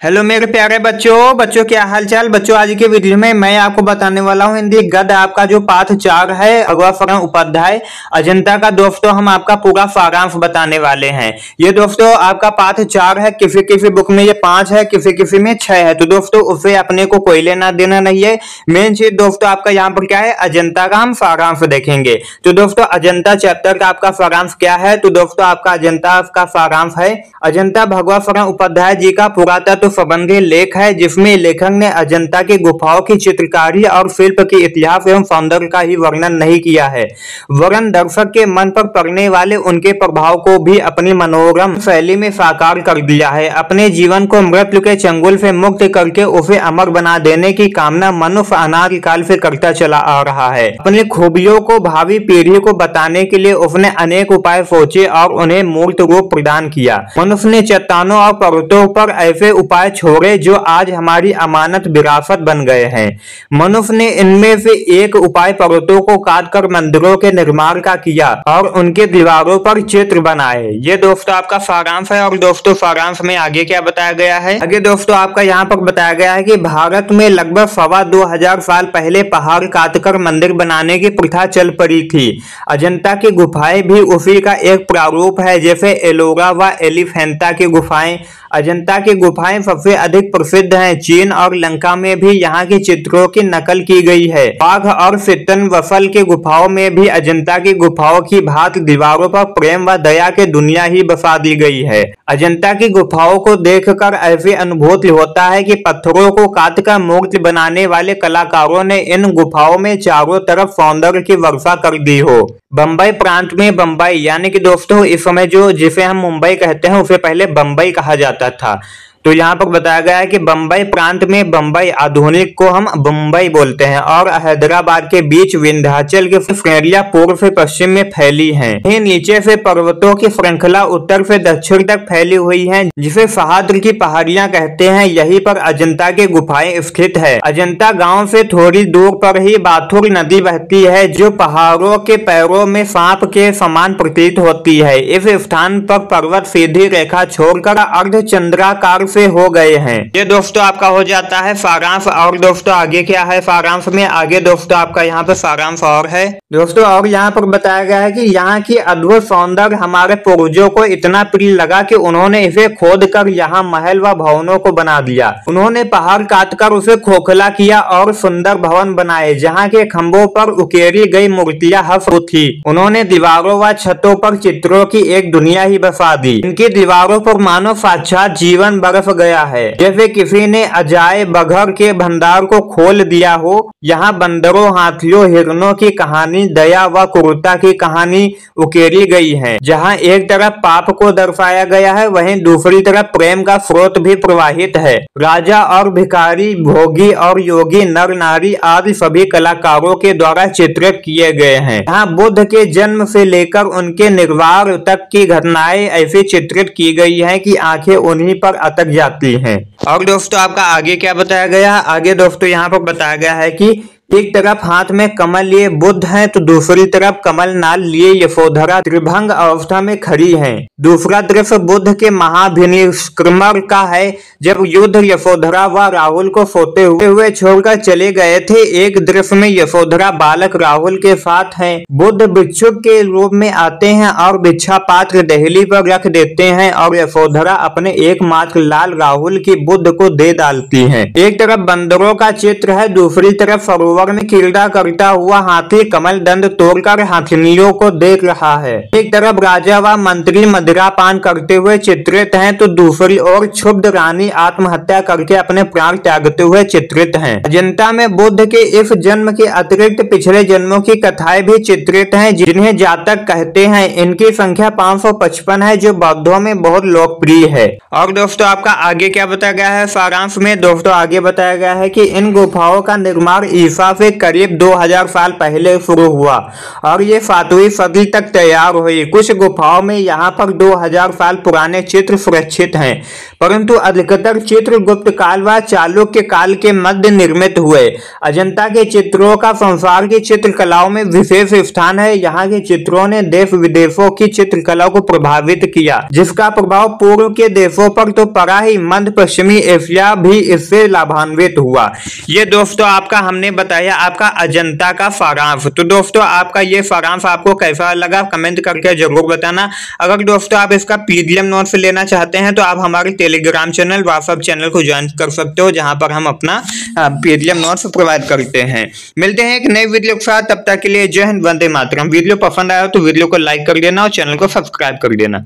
Hello मेरे प्यारे बच्चों क्या हाल चाल। बच्चों आज के वीडियो में मैं आपको बताने वाला हूँ हिंदी गद्य आपका जो पाठ 4 है भगवा फर्रुख उपाध्याय अजंता का। दोस्तों हम आपका पूरा सारांश बताने वाले हैं। ये दोस्तों आपका पाठ 4 है। किसी किसी बुक में ये 5 है, किसी किसी में 6 है। तो दोस्तों उससे अपने को कोई लेना देना नहीं है। मेन चीज दोस्तों आपका यहाँ पर क्या है, अजंता का हम सारांश देखेंगे। तो दोस्तों अजंता चैप्टर का आपका सारांश क्या है, तो दोस्तों आपका अजंता का सारांश है अजंता भगवा फर्रुख उपाध्याय जी का पुरातत्व संबंधी लेख है, जिसमें लेखक ने अजंता की गुफाओं की चित्रकारी और शिल्प के इतिहास एवं सौंदर्य का ही वर्णन नहीं किया है, वरन दर्शक के मन पर पड़ने वाले उनके प्रभाव को भी अपनी मनोरम शैली में साकार कर दिया है। अपने जीवन को मृत्यु के चंगुल से मुक्त करके उसे अमर बना देने की कामना मनुष्य अनादि काल से करता चला आ रहा है। अपनी खूबियों को भावी पीढ़ी को बताने के लिए उसने अनेक उपाय सोचे और उन्हें मूर्त रूप प्रदान किया। मनुष्य ने चट्टानों और पर्वतों पर ऐसे उपाय छोड़े जो आज हमारी अमानत विरासत बन गए हैं। मनुष्य ने इनमें से एक उपाय पर्वतों को काटकर मंदिरों के निर्माण का किया और उनके दीवारों पर चित्र बनाए। ये दोस्तों आपका सारांश है। और दोस्तों सारांश में आगे क्या बताया गया है, आगे दोस्तों आपका यहाँ पर बताया गया है कि भारत में लगभग 2,200 साल पहले पहाड़ काटकर मंदिर बनाने की प्रथा चल पड़ी थी। अजंता की गुफाएं भी उसी का एक प्रारूप है, जैसे एलोरा व एलिफेंटा की गुफाएं। अजंता की गुफाएं सबसे अधिक प्रसिद्ध हैं। चीन और लंका में भी यहाँ के चित्रों की नकल की गई है। बाघ और सितन वफल की गुफाओं में भी अजंता की गुफाओं की भांति दीवारों पर प्रेम व दया की दुनिया ही बसा दी गई है। अजंता की गुफाओं को देखकर ऐसी अनुभूति होता है कि पत्थरों को काटकर मूर्ति बनाने वाले कलाकारों ने इन गुफाओं में चारों तरफ सौंदर्य की वर्षा कर दी हो। बंबई प्रांत में बंबई यानी कि दोस्तों इस समय जो जिसे हम मुंबई कहते हैं उसे पहले बंबई कहा जाता था। तो यहाँ पर बताया गया है कि बंबई प्रांत में बंबई आधुनिक को हम मुंबई बोलते हैं और हैदराबाद के बीच विंध्याचल की श्रेणियां पूर्व से पश्चिम में फैली हैं। यही नीचे से पर्वतों की श्रृंखला उत्तर से दक्षिण तक फैली हुई है, जिसे सह्याद्री की पहाड़ियां कहते हैं। यहीं पर अजंता की गुफाएं स्थित है। अजंता गांव से थोड़ी दूर पर ही बाथुर नदी बहती है, जो पहाड़ों के पैरों में सांप के समान प्रतीत होती है। इस स्थान पर पर्वत सीधी रेखा छोड़कर अर्धचंद्राकार से हो गए हैं। ये दोस्तों आपका हो जाता है सारांश। और दोस्तों आगे क्या है सारांश में, आगे दोस्तों आपका यहाँ पे सारांश और है दोस्तों। और यहाँ पर बताया गया है कि यहाँ की अद्भुत सौंदर्य हमारे पूर्वजों को इतना प्रिय लगा कि उन्होंने इसे खोद कर यहाँ महल व भवनों को बना दिया। उन्होंने पहाड़ काटकर उसे खोखला किया और सुंदर भवन बनाए, जहाँ के खंभों पर उकेरी गई मूर्तियां हफ्र थी। उन्होंने दीवारों व छतों पर चित्रों की एक दुनिया ही बसा दी। इनकी दीवारों पर मानो साक्षात जीवन बरस गया है, जैसे किसी ने अजाए बघर के भंडार को खोल दिया हो। यहाँ बंदरों, हाथियों, हिरणों की कहानी, दया व क्रूरता की कहानी उकेरी गई है। जहाँ एक तरफ पाप को दर्शाया गया है, वहीं दूसरी तरफ प्रेम का स्रोत भी प्रवाहित है। राजा और भिखारी, भोगी और योगी, नर नारी आदि सभी कलाकारों के द्वारा चित्रित किए गए हैं। यहाँ बुद्ध के जन्म से लेकर उनके निर्वाण तक की घटनाएं ऐसी चित्रित की गई है कि आंखें उन्हीं पर अटक जाती हैं। और दोस्तों आपका आगे क्या बताया गया, आगे दोस्तों यहाँ पर बताया गया है कि एक तरफ हाथ में कमल लिए बुद्ध हैं, तो दूसरी तरफ कमल नाल लिए यशोधरा त्रिभंग अवस्था में खड़ी हैं। दूसरा दृश्य बुद्ध के महाभिनिष्क्रमण का है, जब युद्ध यशोधरा व राहुल को सोते हुए छोड़कर चले गए थे। एक दृश्य में यशोधरा बालक राहुल के साथ हैं। बुद्ध भिक्षुक के रूप में आते हैं और भिक्षा पात्र दहली पर रख देते हैं और यशोधरा अपने एकमात्र लाल राहुल की बुद्ध को दे डालती है। एक तरफ बंदरों का चित्र है, दूसरी तरफ सरोवर में क्रीड़ा करता हुआ हाथी कमल दंड तोड़कर हाथिनियों को देख रहा है। एक तरफ राजा व मंत्री मदिरा पान करते हुए चित्रित हैं, तो दूसरी ओर क्षुब्ध रानी आत्महत्या करके अपने प्राण त्यागते हुए चित्रित हैं। अजंता में बुद्ध के इस जन्म के अतिरिक्त पिछले जन्मों की कथाएं भी चित्रित हैं, जिन्हें जातक कहते हैं। इनकी संख्या 555 है, जो बौद्धों में बहुत लोकप्रिय है। और दोस्तों आपका आगे क्या बताया गया है सारांश में, दोस्तों आगे बताया गया है कि इन गुफाओं का निर्माण ईसा से करीब 2000 साल पहले शुरू हुआ और ये 7वीं सदी तक तैयार हुई। कुछ गुफाओं में यहाँ पर 2000 साल पुराने चित्र सुरक्षित हैं। परंतु अधिकतर चित्र गुप्त काल व चालुक्य काल के मध्य निर्मित हुए। अजंता के चित्रों का संसार की चित्रकलाओं में विशेष स्थान है। यहाँ के चित्रों ने देश विदेशों की चित्रकला को प्रभावित किया, जिसका प्रभाव पूर्व के देशों पर तो पड़ा ही, मध्य पश्चिमी एशिया भी इससे लाभान्वित हुआ। ये दोस्तों आपका हमने बताया आपका अजंता का सारांश। तो दोस्तों आपका ये सारांश आपको कैसा लगा कमेंट करके जरूर बताना। अगर दोस्तों आप इसका पीडीएफ नोट्स लेना चाहते हैं तो आप हमारे टेलीग्राम चैनल व्हाट्सएप चैनल को ज्वाइन कर सकते हो, जहां पर हम अपना पीडीएफ नोट्स प्रोवाइड करते हैं। मिलते हैं एक नई वीडियो के साथ, तब तक के लिए जय हिंद, वंदे मातरम। वीडियो पसंद आया तो वीडियो को लाइक कर देना और चैनल को सब्सक्राइब कर देना।